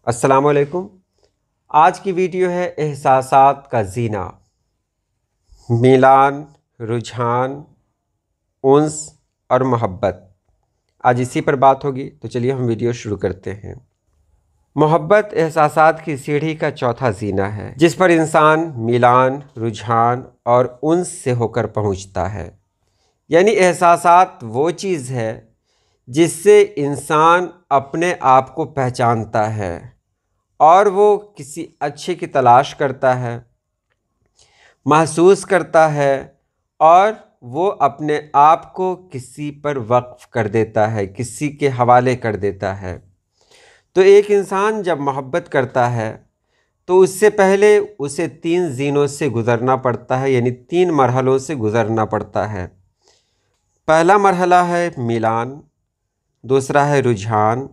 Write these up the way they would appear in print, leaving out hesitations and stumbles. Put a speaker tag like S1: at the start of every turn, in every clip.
S1: अस्सलामुअलैकुम। आज की वीडियो है एहसासात का जीना, मिलान, रुझान, उन्स और मोहब्बत। आज इसी पर बात होगी, तो चलिए हम वीडियो शुरू करते हैं। मोहब्बत एहसासात की सीढ़ी का चौथा जीना है, जिस पर इंसान मिलान, रुझान और उन्स से होकर पहुंचता है। यानी एहसासात वो चीज़ है जिससे इंसान अपने आप को पहचानता है और वो किसी अच्छे की तलाश करता है, महसूस करता है और वो अपने आप को किसी पर वक्फ कर देता है, किसी के हवाले कर देता है। तो एक इंसान जब मोहब्बत करता है तो उससे पहले उसे 3 जीनों से गुज़रना पड़ता है, यानी 3 मरहलों से गुज़रना पड़ता है। पहला मरहला है मिलान, दूसरा है रुझान,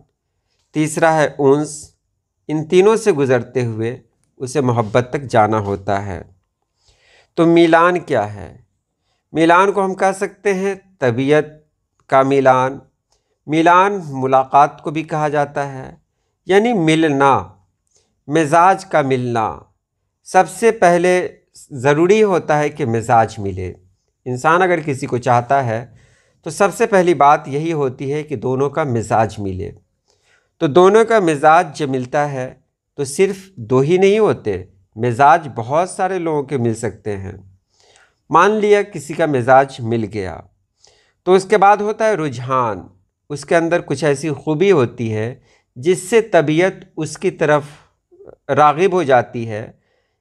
S1: तीसरा है उन्स। इन तीनों से गुज़रते हुए उसे मोहब्बत तक जाना होता है। तो मिलान क्या है? मिलान को हम कह सकते हैं तबीयत का मिलान। मिलान मुलाकात को भी कहा जाता है, यानी मिलना, मिजाज का मिलना। सबसे पहले ज़रूरी होता है कि मिजाज मिले। इंसान अगर किसी को चाहता है तो सबसे पहली बात यही होती है कि दोनों का मिजाज मिले। तो दोनों का मिजाज जब मिलता है तो सिर्फ दो ही नहीं होते, मिजाज बहुत सारे लोगों के मिल सकते हैं। मान लिया किसी का मिजाज मिल गया, तो उसके बाद होता है रुझान। उसके अंदर कुछ ऐसी खूबी होती है जिससे तबीयत उसकी तरफ राग़िब हो जाती है,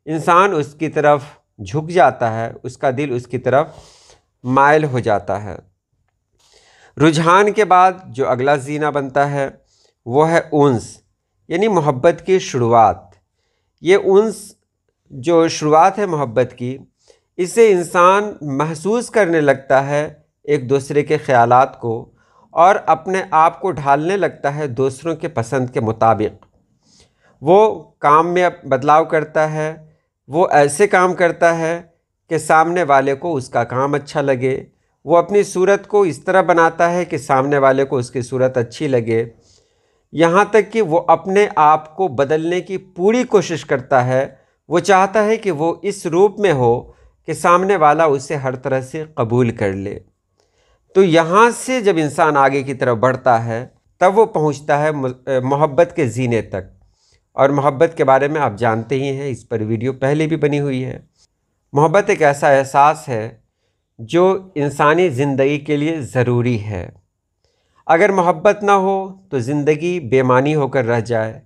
S1: इंसान उसकी तरफ झुक जाता है, उसका दिल उसकी तरफ माइल हो जाता है। रुझान के बाद जो अगला जीना बनता है वो है उन्स, यानी मोहब्बत की शुरुआत। ये उन्स जो शुरुआत है मोहब्बत की, इससे इंसान महसूस करने लगता है एक दूसरे के ख़यालात को और अपने आप को ढालने लगता है दूसरों के पसंद के मुताबिक। वो काम में बदलाव करता है, वो ऐसे काम करता है कि सामने वाले को उसका काम अच्छा लगे। वो अपनी सूरत को इस तरह बनाता है कि सामने वाले को उसकी सूरत अच्छी लगे। यहाँ तक कि वो अपने आप को बदलने की पूरी कोशिश करता है। वो चाहता है कि वो इस रूप में हो कि सामने वाला उसे हर तरह से कबूल कर ले। तो यहाँ से जब इंसान आगे की तरफ बढ़ता है तब वो पहुँचता है मोहब्बत के जीने तक। और मोहब्बत के बारे में आप जानते ही हैं, इस पर वीडियो पहले भी बनी हुई है। मोहब्बत एक ऐसा एहसास है जो इंसानी ज़िंदगी के लिए ज़रूरी है। अगर मोहब्बत ना हो तो ज़िंदगी बेमानी होकर रह जाए।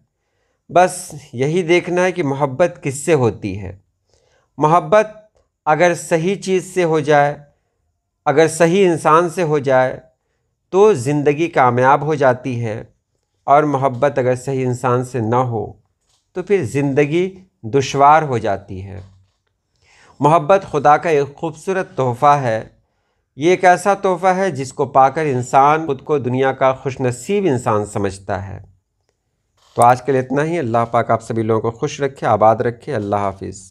S1: बस यही देखना है कि मोहब्बत किससे होती है। मोहब्बत अगर सही चीज़ से हो जाए, अगर सही इंसान से हो जाए तो ज़िंदगी कामयाब हो जाती है। और मोहब्बत अगर सही इंसान से ना हो तो फिर ज़िंदगी दुश्वार हो जाती है। मोहब्बत खुदा का एक खूबसूरत तोहफ़ा है। ये एक ऐसा तोहफ़ा है जिसको पाकर इंसान खुद को दुनिया का खुशनसीब इंसान समझता है। तो आज के लिए इतना ही। अल्लाह पाक आप सभी लोगों को खुश रखे, आबाद रखे। अल्लाह हाफिज़।